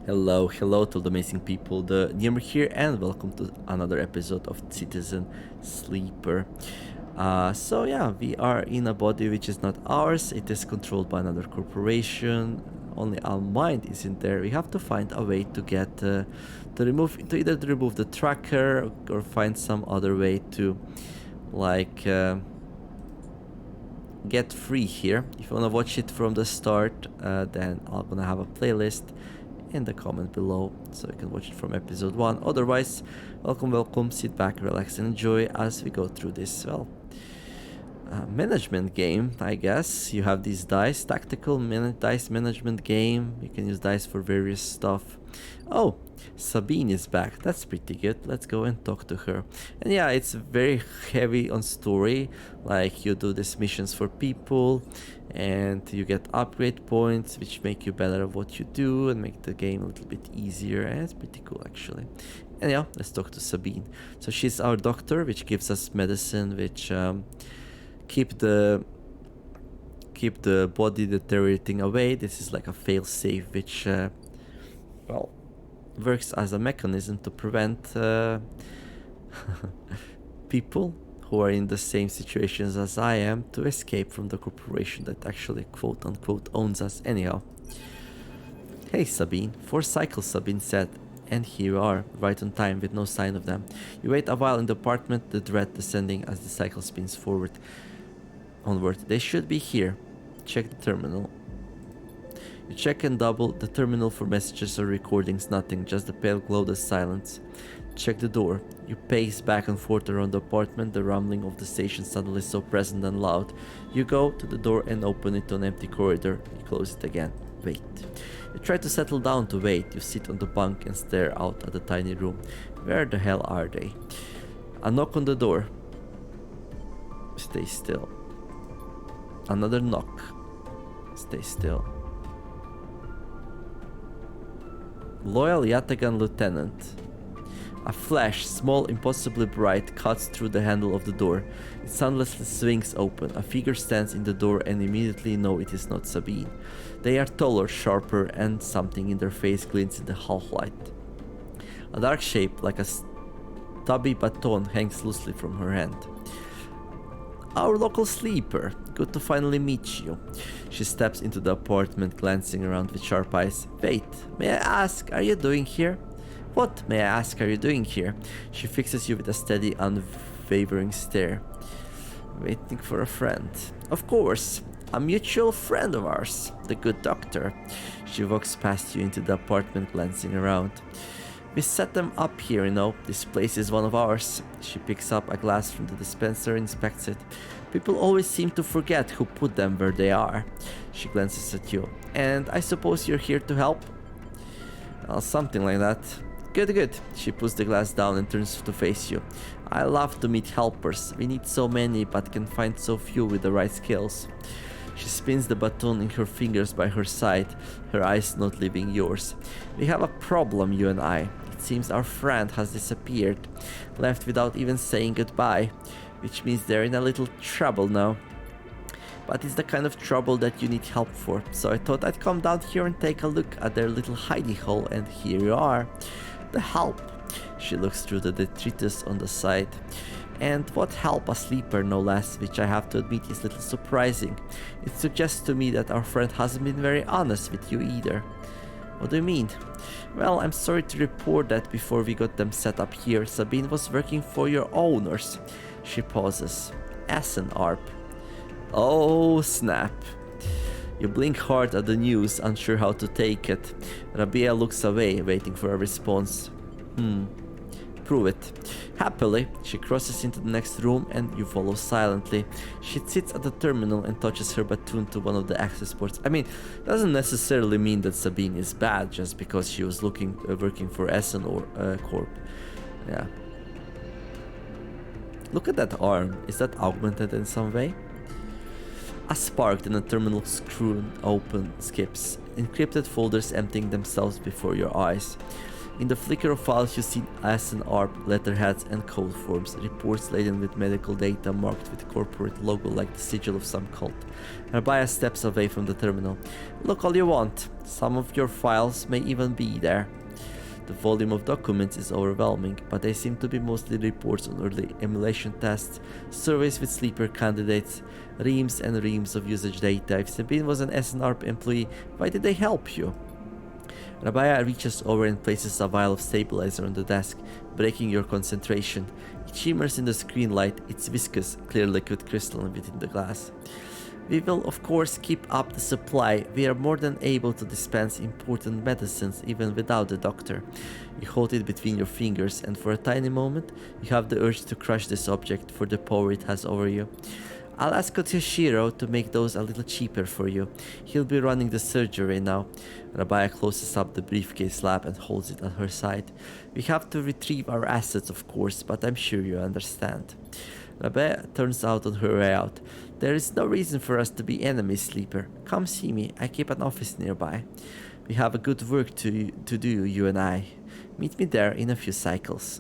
Hello to the amazing people, the Nirmer here, and welcome to another episode of Citizen Sleeper. We are in a body which is not ours, it is controlled by another corporation, only our mind isn't there. We have to find a way to get, to either remove the tracker or find some other way to, get free here. If you wanna watch it from the start, then I'm gonna have a playlist in the comment below so you can watch it from episode 1. Otherwise, welcome, sit back, relax and enjoy as we go through this, management game, I guess. You have these dice, tactical dice management game. You can use dice for various stuff. Oh, Sabine is back. That's pretty good. Let's go and talk to her. And yeah, it's very heavy on story. Like, you do these missions for people and you get upgrade points which make you better at what you do and make the game a little bit easier, and it's pretty cool actually. And yeah, let's talk to Sabine. So she's our doctor, which gives us medicine which keep the body deteriorating away. This is like a fail-safe which works as a mechanism to prevent people who are in the same situations as I am to escape from the corporation that actually quote-unquote owns us anyhow. Hey Sabine, 4 cycles, Sabine said, and here you are, right on time with no sign of them. You wait a while in the apartment, the dread descending as the cycle spins onward. They should be here. Check the terminal. You check and double the terminal for messages or recordings, nothing, just the pale glow, the silence. Check the door. You pace back and forth around the apartment, the rumbling of the station suddenly so present and loud. You go to the door and open it to an empty corridor. You close it again. Wait. You try to settle down to wait. You sit on the bunk and stare out at the tiny room. Where the hell are they? A knock on the door. Stay still. Another knock. Stay still. Loyal Yatagan Lieutenant. A flash, small, impossibly bright, cuts through the handle of the door. It soundlessly swings open. A figure stands in the door and immediately know it is not Sabine. They are taller, sharper, and something in their face glints in the half-light. A dark shape, like a stubby baton, hangs loosely from her hand. Our local sleeper. Good to finally meet you. She steps into the apartment, glancing around with sharp eyes. Wait, may I ask, are you doing here? What, may I ask, are you doing here? She fixes you with a steady, unwavering stare. Waiting for a friend. Of course, a mutual friend of ours, the good doctor. She walks past you into the apartment, glancing around. We set them up here, you know. This place is one of ours. She picks up a glass from the dispenser, inspects it. People always seem to forget who put them where they are. She glances at you. And I suppose you're here to help? Well, something like that. Good. She puts the glass down and turns to face you. I love to meet helpers. We need so many, but can find so few with the right skills. She spins the baton in her fingers by her side, her eyes not leaving yours. We have a problem, you and I. It seems our friend has disappeared, left without even saying goodbye, which means they're in a little trouble now. But it's the kind of trouble that you need help for, so I thought I'd come down here and take a look at their little hidey hole, and here you are. The help. She looks through the detritus on the side. And what help, a sleeper no less, which I have to admit is a little surprising. It suggests to me that our friend hasn't been very honest with you either. What do you mean? Well, I'm sorry to report that before we got them set up here, Sabine was working for your owners. She pauses. As an ARP. Oh, snap. You blink hard at the news, unsure how to take it. Rabia looks away, waiting for a response. Prove it. Happily, she crosses into the next room and you follow silently. She sits at the terminal and touches her baton to one of the access ports. I mean, doesn't necessarily mean that Sabine is bad just because she was working for Essen or Corp. Yeah. Look at that arm. Is that augmented in some way? A spark, then a terminal screw open skips. Encrypted folders emptying themselves before your eyes. In the flicker of files you see S and ARP, letterheads and code forms, reports laden with medical data marked with corporate logo like the sigil of some cult. Rabaya steps away from the terminal. Look all you want. Some of your files may even be there. The volume of documents is overwhelming, but they seem to be mostly reports on early emulation tests, surveys with sleeper candidates, reams and reams of usage data. If Sabine was an SNRP employee, why did they help you? Rabaya reaches over and places a vial of stabilizer on the desk, breaking your concentration. It shimmers in the screen light, it's viscous, clear liquid crystalline within the glass. We will of course keep up the supply. We are more than able to dispense important medicines even without the doctor. You hold it between your fingers and for a tiny moment you have the urge to crush this object for the power it has over you. I'll ask Toshiro to make those a little cheaper for you. He'll be running the surgery now. Rabaya closes up the briefcase flap and holds it at her side. We have to retrieve our assets of course, but I'm sure you understand. Rabaya turns out on her way out. There is no reason for us to be enemies, Sleeper. Come see me, I keep an office nearby. We have a good work to do, you and I. Meet me there in a few cycles.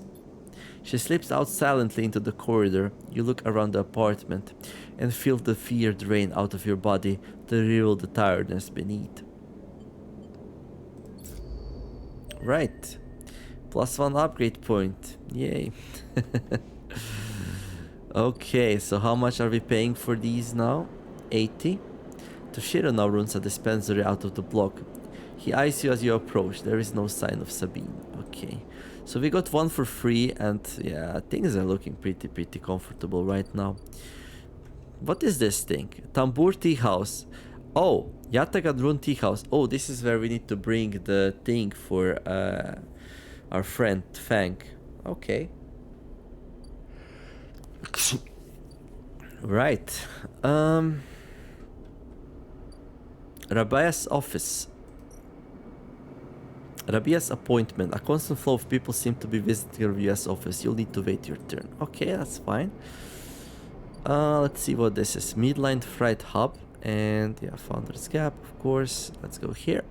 She slips out silently into the corridor. You look around the apartment and feel the fear drain out of your body to reveal the tiredness beneath. Right. +1 upgrade point. Yay. Okay, so how much are we paying for these now? 80. Toshiro now runs a dispensary out of the block. He eyes you as you approach. There is no sign of Sabine. Okay. So we got one for free and yeah, things are looking pretty comfortable right now. What is this thing? Tambur Tea House. Oh, Yatagan Run Tea House. Oh, this is where we need to bring the thing for our friend Feng. Okay. Right. Rabia's office. Rabia's appointment. A constant flow of people seem to be visiting Rabia's office. You'll need to wait your turn. Okay, that's fine. Let's see what this is. Midline Freight Hub. And yeah, Founder's Gap, of course. Let's go here.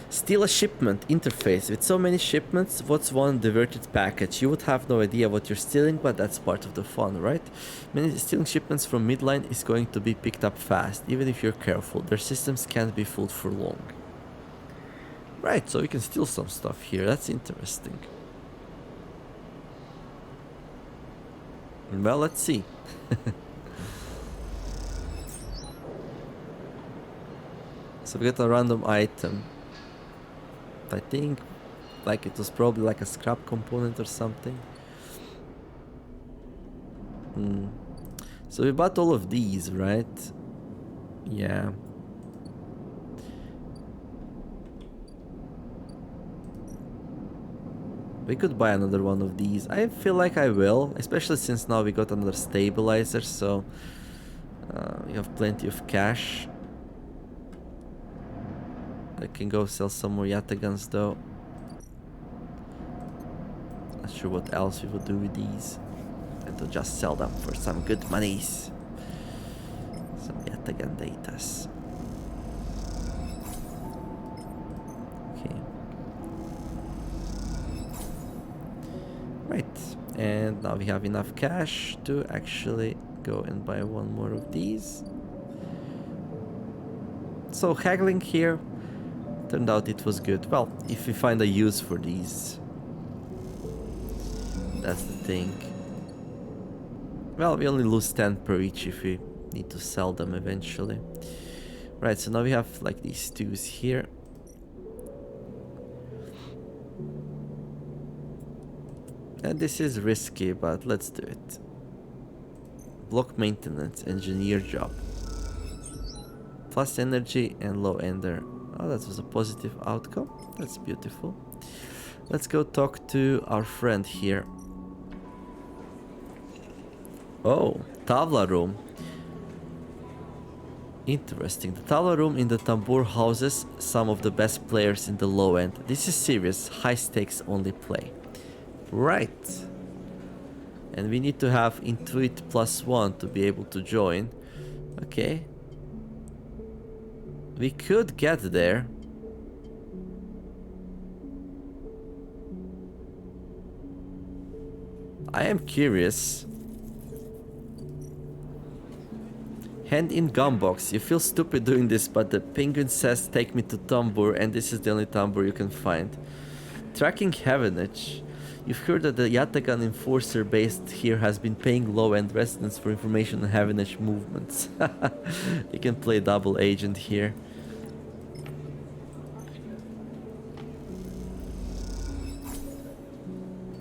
Steal a shipment interface. With so many shipments, what's one diverted package? You would have no idea what you're stealing, but that's part of the fun, right? Stealing shipments from Midline is going to be picked up fast, even if you're careful. Their systems can't be fooled for long. Right, so we can steal some stuff here. That's interesting. Well, let's see. So we got a random item. I think like it was probably like a scrap component or something. So we bought all of these, right? Yeah. We could buy another one of these. I feel like I will, especially since now we got another stabilizer, so we have plenty of cash. I can go sell some more Yatagans though. Not sure what else we will do with these. And to just sell them for some good monies. Some Yatagan datas. Okay. Right. And now we have enough cash to actually go and buy one more of these. So haggling here. Turned out it was good. Well, if we find a use for these. That's the thing. Well, we only lose 10 per each if we need to sell them eventually. Right, so now we have like these twos here. And this is risky, but let's do it. Block maintenance, engineer job. Plus energy and low ender. Oh, that was a positive outcome. That's beautiful. Let's go talk to our friend here. Oh, Tavla room. Interesting. The Tavla room in the Tambur houses some of the best players in the low end. This is serious, high stakes only play. Right. And we need to have Intuit +1 to be able to join. Okay. We could get there. I am curious. Hand in gum box. You feel stupid doing this, but the penguin says take me to tambour, and this is the only tambour you can find. Tracking Havenage. You've heard that the Yatagan enforcer based here has been paying low-end residents for information on Havenage movements. You can play double agent here.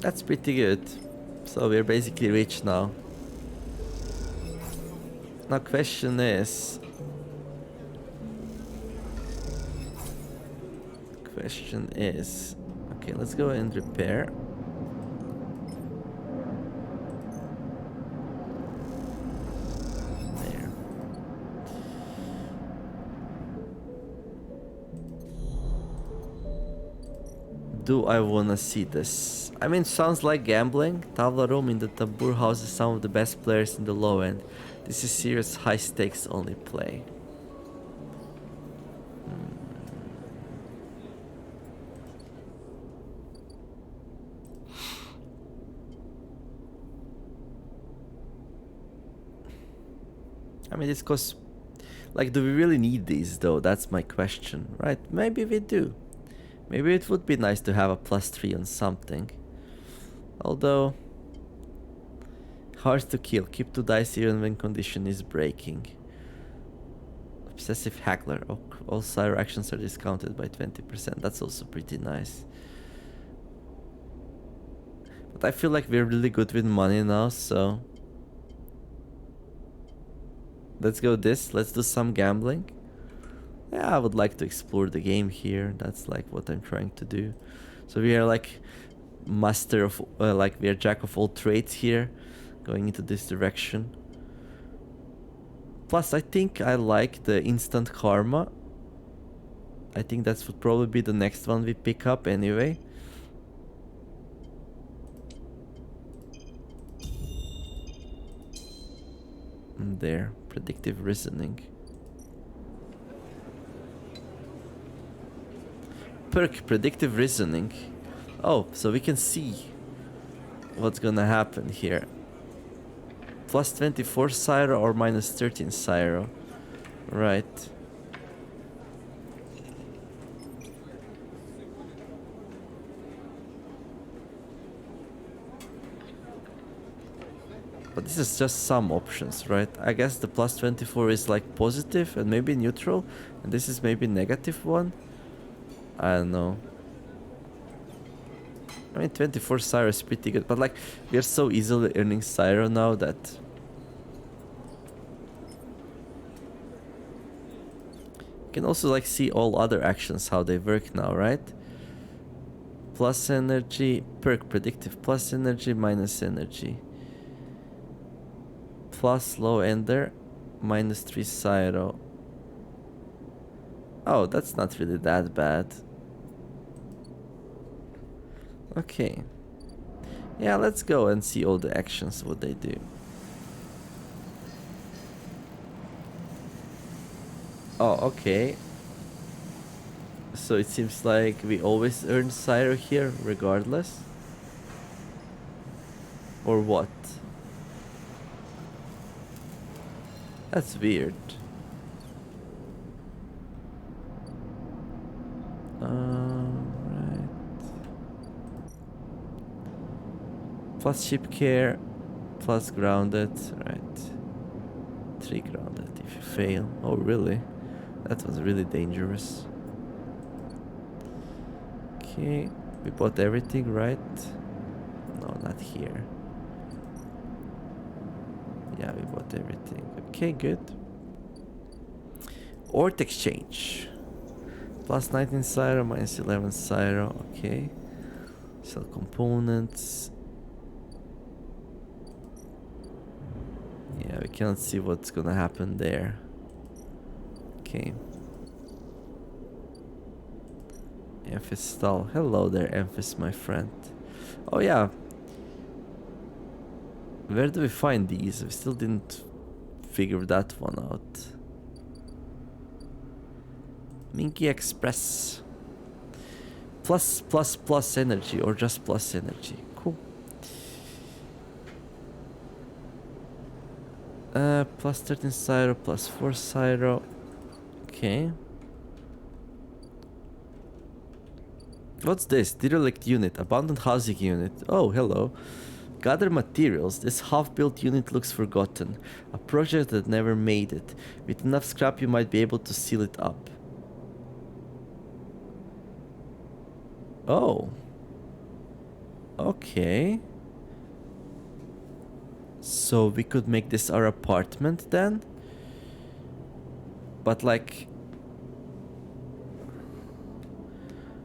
That's pretty good. So we're basically rich now. Now question is... Okay, let's go and repair. There. Do I wanna see this? I mean, sounds like gambling. Tavla room in the Tabur houses some of the best players in the low end. This is serious high stakes only play. I mean, this costs... Like, do we really need these though? That's my question, right? Maybe we do. Maybe it would be nice to have a +3 on something. Although... Hard to kill. Keep 2 dice even when condition is breaking. Obsessive Haggler. Oh, all Cyber actions are discounted by 20%. That's also pretty nice. But I feel like we're really good with money now, so... Let's go this. Let's do some gambling. Yeah, I would like to explore the game here. That's like what I'm trying to do. So we are like master of... like we are jack of all trades here. Going into this direction. Plus, I think I like the instant karma. I think that would probably be the next one we pick up anyway. And there, predictive reasoning. Perk, predictive reasoning. Oh, so we can see what's gonna happen here. +24 Cyro or -13 Cyro. Right. But this is just some options, right? I guess the +24 is like positive and maybe neutral. And this is maybe -1. I don't know. I mean, 24 Cyro is pretty good, but like, we are so easily earning Cyro now that... You can also like see all other actions, how they work now, right? Plus energy, perk predictive, plus energy, minus energy. Plus low ender, -3 Cyro. Oh, that's not really that bad. Okay. Yeah, let's go and see all the actions, what they do. Oh, okay. So it seems like we always earn Cyro here, regardless. Or what? That's weird. Right. Plus ship care, plus grounded, right. 3 grounded if you fail. Oh, really? That was really dangerous. Okay, we bought everything, right? No, not here. Yeah, we bought everything. Okay, good. Ort exchange. Plus 19 Cyro, minus 11 Cyro. Okay. Sell components. Yeah, we cannot see what's gonna happen there. Okay. Emphys stall. Hello there, Emphys, my friend. Oh yeah. Where do we find these? We still didn't figure that one out. Minky Express. Plus energy or just plus energy. Cool. Plus 13 Cyro, plus 4 Cyro. Okay. What's this? Derelict unit, abandoned housing unit. Oh, hello. Gather materials. This half-built unit looks forgotten. A project that never made it. With enough scrap you might be able to seal it up. Oh. Okay. So we could make this our apartment then? But like...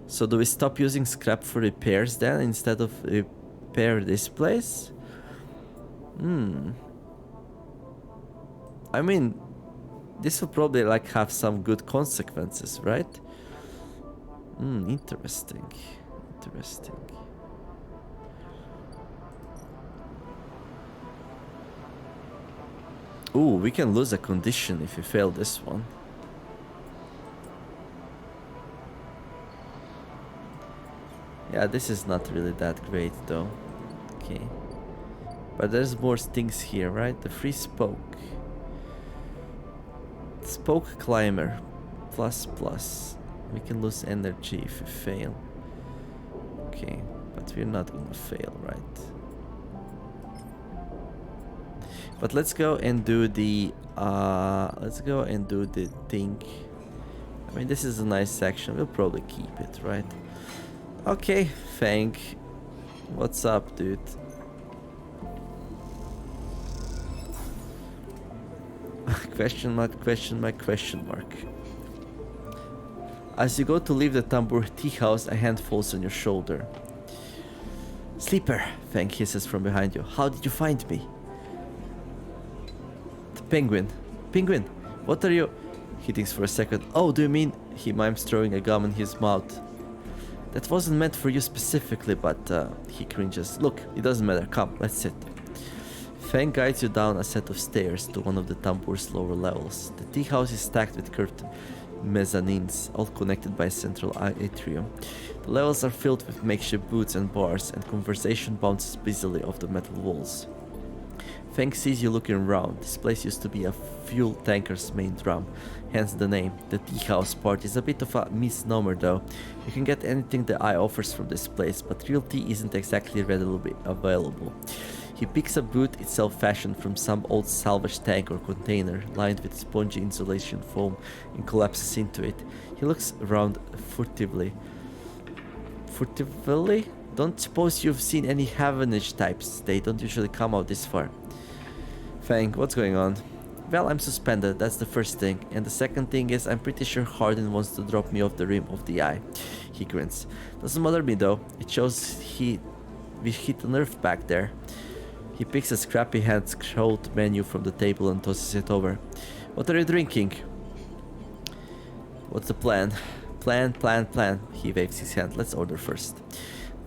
So do we stop using scrap for repairs then instead of repair this place? I mean, this will probably like have some good consequences, right? Interesting. Interesting. Ooh, we can lose a condition if we fail this one. Yeah, this is not really that great though. Okay. But there's more things here, right? The free spoke. Spoke climber. Plus plus. We can lose energy if we fail. Okay. But we're not gonna fail, right? But let's go and do the thing. I mean, this is a nice section. We'll probably keep it, right? Okay, Feng. What's up, dude? Question mark, question mark, question mark. As you go to leave the tambour tea house, a hand falls on your shoulder. Sleeper, Feng hisses from behind you. How did you find me? The penguin. Penguin, what are you... He thinks for a second. Oh, do you mean... He mimes throwing a gum in his mouth. That wasn't meant for you specifically, but he cringes. Look, it doesn't matter. Come, let's sit. Feng guides you down a set of stairs to one of the tambour's lower levels. The tea house is stacked with curved mezzanines, all connected by a central atrium. The levels are filled with makeshift booths and bars, and conversation bounces busily off the metal walls. Feng sees you looking around. This place used to be a fuel tanker's main drum, hence the name. The tea house part is a bit of a misnomer though. You can get anything the eye offers from this place, but real tea isn't exactly readily available. He picks a boot itself fashioned from some old salvage tank or container, lined with spongy insulation foam, and collapses into it. He looks around furtively. Furtively? Don't suppose you've seen any Havenage types. They don't usually come out this far. Feng, what's going on? Well, I'm suspended, that's the first thing. And the second thing is, I'm pretty sure Hardin wants to drop me off the rim of the eye. He grins. Doesn't bother me though. It shows we hit a nerve back there. He picks a scrappy hand-scrolled menu from the table and tosses it over. What are you drinking? What's the plan? Plan. He waves his hand. Let's order first.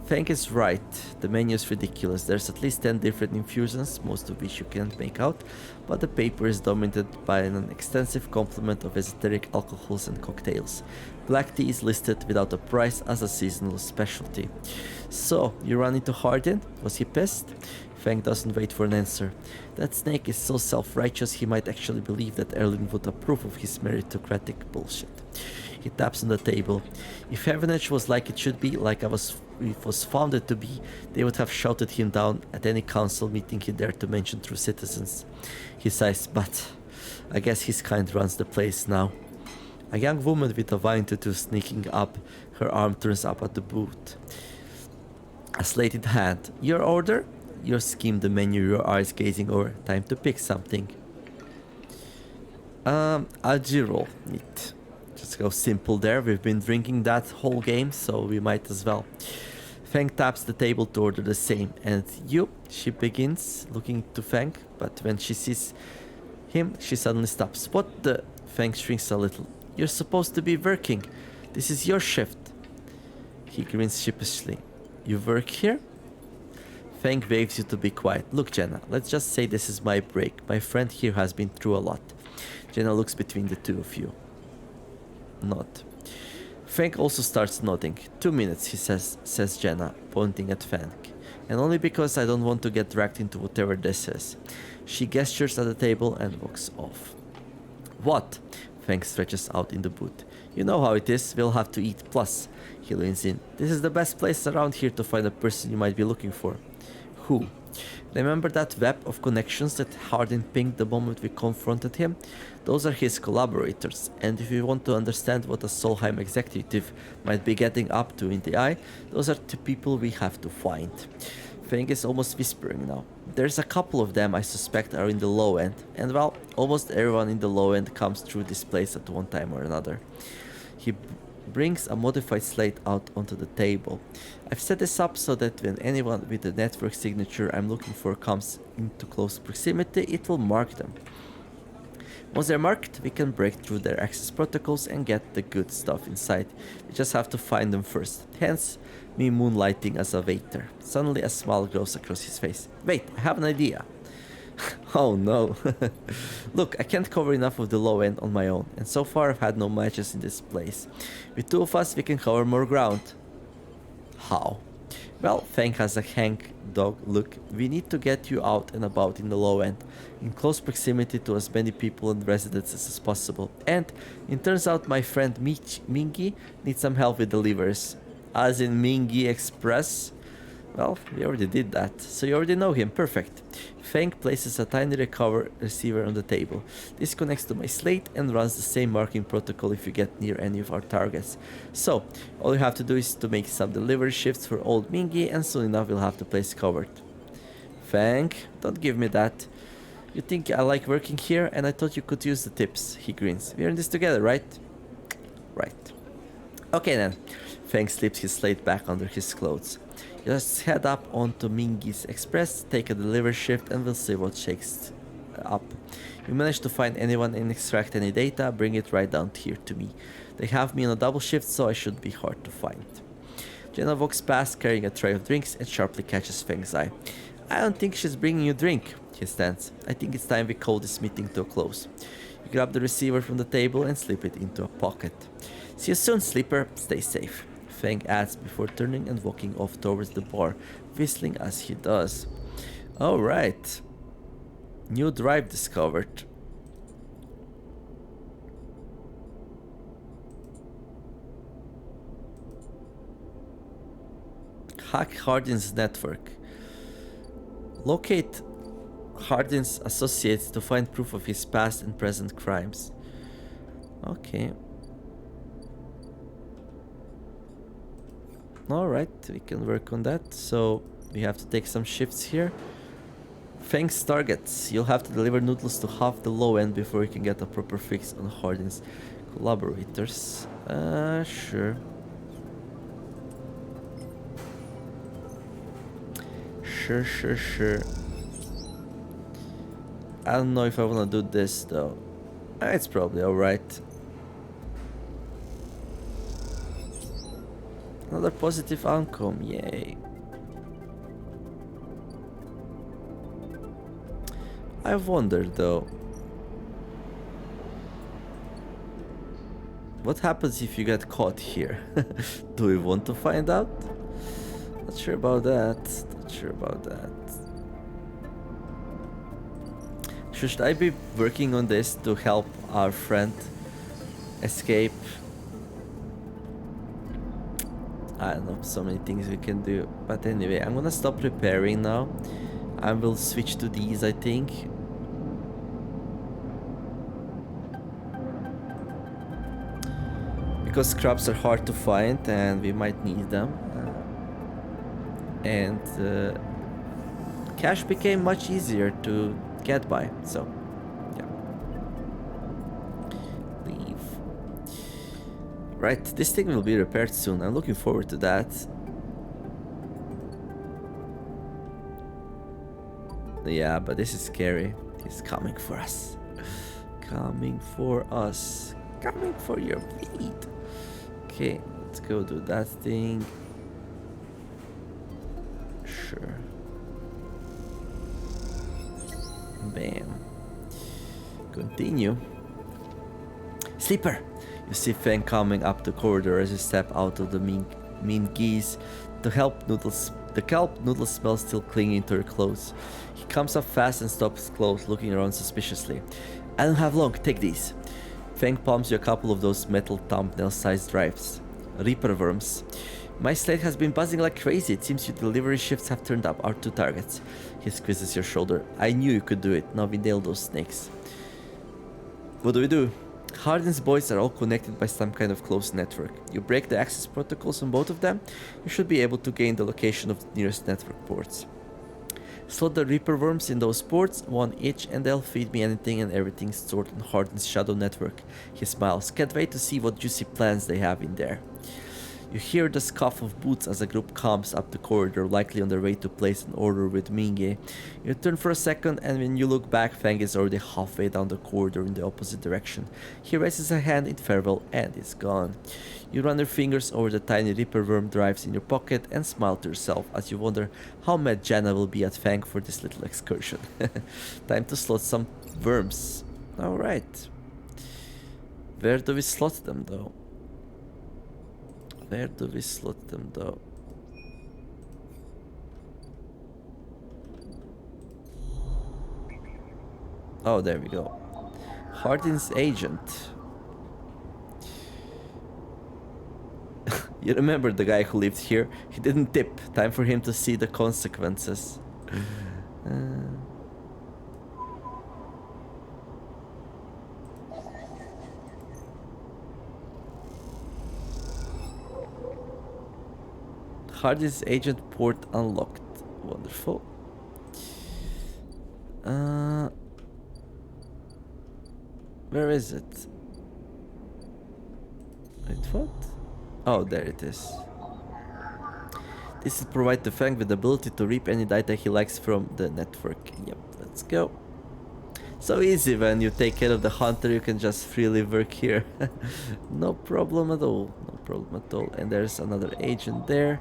Feng is right. The menu is ridiculous. There's at least 10 different infusions, most of which you can't make out, but the paper is dominated by an extensive complement of esoteric alcohols and cocktails. Black tea is listed without a price as a seasonal specialty. So, you run into Hardin? Was he pissed? Feng doesn't wait for an answer. That snake is so self-righteous he might actually believe that Erlin would approve of his meritocratic bullshit. He taps on the table. If Havenage was like it should be, like it was founded to be, they would have shouted him down at any council meeting he dared to mention through citizens. He sighs, but I guess his kind runs the place now. A young woman with a vine tattoo sneaking up, her arm turns up at the booth. A slated hand. Your order? You skim the menu, your eyes gazing over. Time to pick something. A gyro. Neat. Just go simple there. We've been drinking that whole game, so we might as well. Feng taps the table to order the same. And you? She begins, looking to Feng, but when she sees him, she suddenly stops. What the? Feng shrinks a little. You're supposed to be working. This is your shift. He grins sheepishly. You work here? Feng waves you to be quiet. Look, Jenna, let's just say this is my break. My friend here has been through a lot. Jenna looks between the two of you. Nod. Feng also starts nodding. 2 minutes, he says Jenna, pointing at Feng. And only because I don't want to get dragged into whatever this is. She gestures at the table and walks off. What? Feng stretches out in the boot. You know how it is, we'll have to eat. Plus, he leans in. This is the best place around here to find a person you might be looking for. Who? Remember that web of connections that Hardin pinged the moment we confronted him? Those are his collaborators, and if you want to understand what a Solheim executive might be getting up to in the eye, those are the people we have to find. Feng is almost whispering now. There's a couple of them I suspect are in the low end, and well, almost everyone in the low end comes through this place at one time or another. He brings a modified slate out onto the table. I've set this up so that when anyone with the network signature I'm looking for comes into close proximity, it will mark them. Once they're marked, we can break through their access protocols and get the good stuff inside. We just have to find them first. Hence, me moonlighting as a waiter. Suddenly a smile grows across his face. Wait, I have an idea. Oh no. Look, I can't cover enough of the low end on my own, and so far I've had no matches in this place. With two of us, we can cover more ground. How? Well, Feng has a hang-dog look. We need to get you out and about in the low end, in close proximity to as many people and residences as possible. And it turns out my friend Mingy needs some help with deliveries. As in Mingy Express? Well, we already did that, so you already know him. Perfect. Feng places a tiny receiver on the table. This connects to my slate and runs the same marking protocol if you get near any of our targets. So, all you have to do is to make some delivery shifts for old Mingy, and soon enough we'll have the place covered. Feng, don't give me that. You think I like working here, and I thought you could use the tips. He grins. We're in this together, right? Right. Okay then. Feng slips his slate back under his clothes. Just head up onto Mingy's Express, take a delivery shift, and we'll see what shakes up. You manage to find anyone and extract any data, bring it right down here to me. They have me on a double shift, so I should be hard to find. Jenna walks past carrying a tray of drinks and sharply catches Feng's eye. I don't think she's bringing you a drink, he stands. I think it's time we call this meeting to a close. You grab the receiver from the table and slip it into a pocket. See you soon, sleeper. Stay safe. Feng adds before turning and walking off towards the bar, whistling as he does. Alright. New drive discovered. Hack Hardin's network. Locate Hardin's associates to find proof of his past and present crimes. Okay. Alright, we can work on that. So we have to take some shifts here. Feng's targets. You'll have to deliver noodles to half the low end before you can get a proper fix on Hardin's collaborators. Sure. Sure. I don't know if I wanna do this though. It's probably alright. Another positive outcome, yay. I wonder though, what happens if you get caught here? Do we want to find out? Not sure about that. Should I be working on this to help our friend escape? I don't know, so many things we can do. But anyway, I'm gonna stop repairing now. I will switch to these, I think. Because scraps are hard to find and we might need them. And cash became much easier to get by, so yeah. Leave. Right, this thing will be repaired soon. I'm looking forward to that. Yeah, but this is scary. He's coming for us. Coming for us. Coming for your feet. Okay, let's go do that thing. Sure. Bam. Continue. Sleeper! You see Feng coming up the corridor as you step out of the mean geese to help Noodles The kelp noodle smells still clinging to her clothes. He comes up fast and stops close, looking around suspiciously. I don't have long, take these. Feng palms you a couple of those metal thumbnail-sized drives. Reaper worms. My slate has been buzzing like crazy. It seems your delivery shifts have turned up. Our 2 targets. He squeezes your shoulder. I knew you could do it. Now we nail those snakes. What do we do? Hardin's boys are all connected by some kind of closed network. You break the access protocols on both of them, you should be able to gain the location of the nearest network ports. Slot the Reaper worms in those ports, 1 each, and they'll feed me anything and everything stored on Hardin's shadow network. He smiles. Can't wait to see what juicy plans they have in there. You hear the scuff of boots as a group comes up the corridor, likely on their way to place an order with Minge. You turn for a second, and when you look back, Feng is already halfway down the corridor in the opposite direction. He raises a hand in farewell and is gone. You run your fingers over the tiny Reaper worm drives in your pocket and smile to yourself as you wonder how mad Jana will be at Feng for this little excursion. Time to slot some worms. Alright. Where do we slot them though? Where do we slot them though? Oh, there we go. Hardin's agent. You remember the guy who lived here? He didn't tip. Time for him to see the consequences. Hardin's agent port unlocked. Wonderful. Where is it? Wait, what? Oh, there it is. This will provide the Feng with the ability to reap any data he likes from the network. Yep, let's go. So easy when you take care of the hunter, you can just freely work here. No problem at all. No problem at all. And there's another agent there.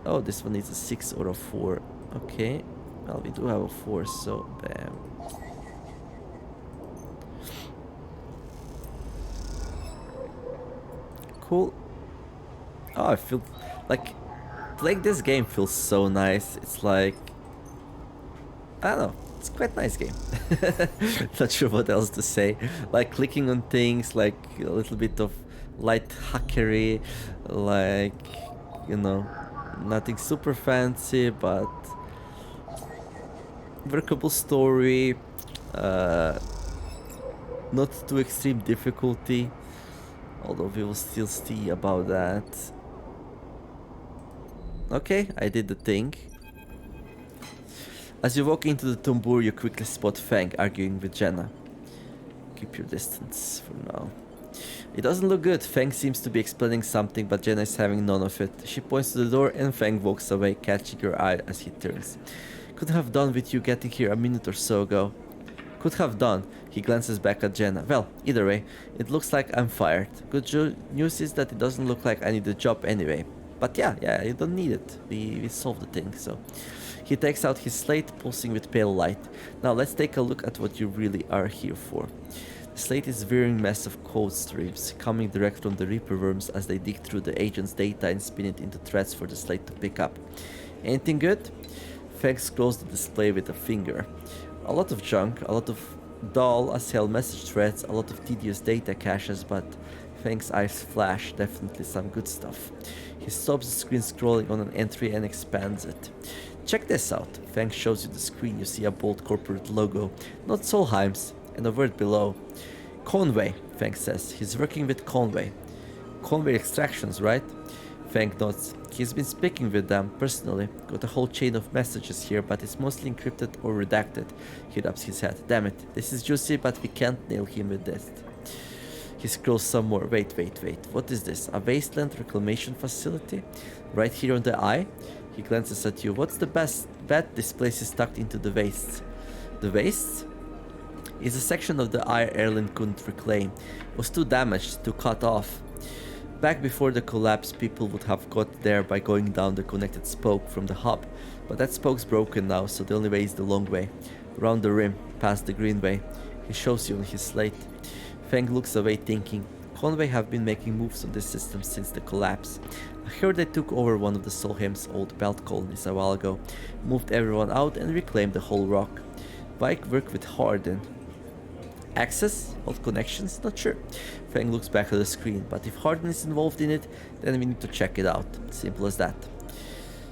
Oh, this one needs a 6 or a 4. Okay. Well, we do have a 4, so bam. Cool. Oh, I feel like playing this game feels so nice. It's like, I don't know, it's quite a nice game. Not sure what else to say. Like clicking on things, like a little bit of light hackery, like, you know, nothing super fancy, but workable story, not too extreme difficulty, although we will still see about that. Okay, I did the thing. As you walk into the tambour, you quickly spot Feng arguing with Jenna. Keep your distance for now. It doesn't look good. Feng seems to be explaining something, but Jenna is having none of it. She points to the door and Feng walks away, catching her eye as he turns. Could have done with you getting here a minute or so ago. Could have done. He glances back at Jenna. Well, either way, it looks like I'm fired. Good news is that it doesn't look like I need the job anyway. But yeah, you don't need it. We solved the thing, so... He takes out his slate, pulsing with pale light. Now let's take a look at what you really are here for. The slate is a whirring mess of code streams, coming direct from the Reaper worms as they dig through the agent's data and spin it into threads for the slate to pick up. Anything good? Feng scrolls the display with a finger. A lot of junk, a lot of dull as hell message threads, a lot of tedious data caches, but Feng's eyes flash, definitely some good stuff. He stops the screen scrolling on an entry and expands it. Check this out. Feng shows you the screen. You see a bold corporate logo, not Solheim's, and a word below. Conway, Feng says. He's working with Conway. Conway Extractions, right? Feng nods. He's been speaking with them personally. Got a whole chain of messages here, but it's mostly encrypted or redacted. He rubs his head. Damn it. This is juicy, but we can't nail him with this. He scrolls some more. Wait. What is this? A wasteland reclamation facility? Right here on the eye? He glances at you. What's the best bet? This place is tucked into the wastes. The wastes? Is a section of the eye Erlin couldn't reclaim. It was too damaged, too cut off. Back before the collapse, people would have got there by going down the connected spoke from the hub. But that spoke's broken now, so the only way is the long way. Round the rim, past the greenway. He shows you on his slate. Feng looks away thinking, Conway have been making moves on this system since the collapse. I heard they took over one of the Solheim's old belt colonies a while ago, moved everyone out and reclaimed the whole rock. Vike worked with Harden. Access? Old connections? Not sure. Feng looks back at the screen, but if Harden is involved in it, then we need to check it out. Simple as that.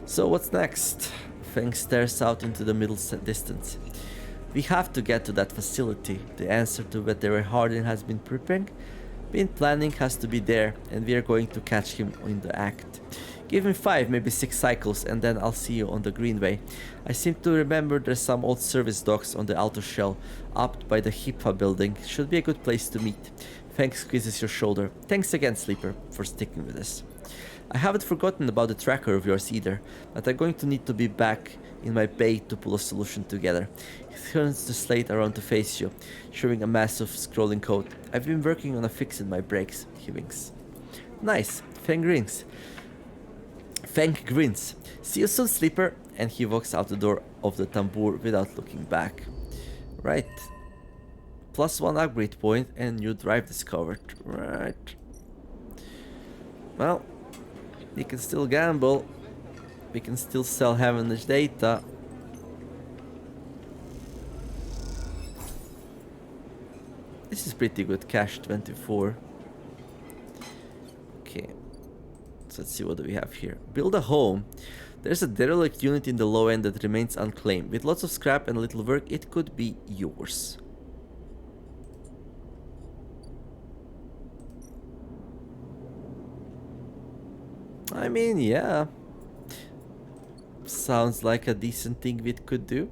So what's next? Feng stares out into the middle distance. We have to get to that facility. The answer to whatever Harden has been planning has to be there, and we are going to catch him in the act. Give him 5, maybe 6 cycles, and then I'll see you on the Greenway. I seem to remember there's some old service docks on the outer shell, up by the HIPAA building. Should be a good place to meet. Feng squeezes your shoulder. Thanks again, Sleeper, for sticking with us. I haven't forgotten about the tracker of yours either, but I'm going to need to be back in my bay to pull a solution together. He turns the slate around to face you, showing a massive scrolling code. I've been working on a fix in my brakes, he winks. Nice, Feng grins. See you soon, Sleeper, and he walks out the door of the tambour without looking back. Right. +1 upgrade point and new drive discovered. Right. Well, we can still gamble. We can still sell Heaven's data. This is pretty good cash, 24. Okay. So let's see, what do we have here? Build a home. There's a derelict unit in the low end that remains unclaimed. With lots of scrap and little work, it could be yours. I mean, yeah. Sounds like a decent thing we could do.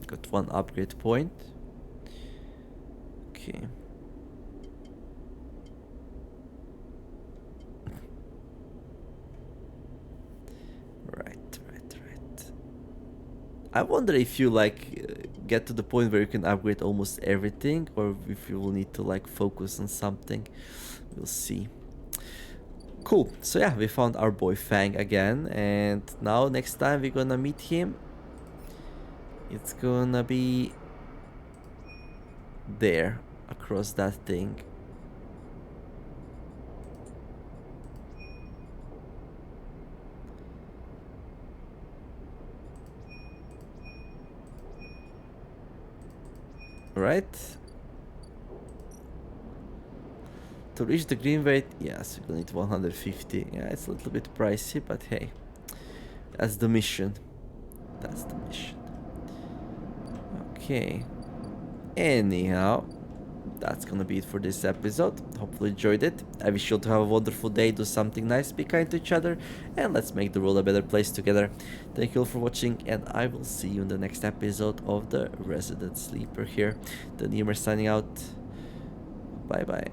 Got 1 upgrade point. Okay. Right. I wonder if you get to the point where you can upgrade almost everything, or if you will need to focus on something. We'll see. Cool. So yeah, we found our boy Feng again, and now next time we're gonna meet him, it's gonna be there, across that thing. Right? To reach the Greenway, yes, we're gonna need 150. Yeah, it's a little bit pricey, but hey, that's the mission. Okay. Anyhow, that's gonna be it for this episode. Hopefully you enjoyed it. I wish you all to have a wonderful day, do something nice, be kind to each other, and let's make the world a better place together. Thank you all for watching, and I will see you in the next episode of the Resident Sleeper here. The Nemer signing out. Bye bye.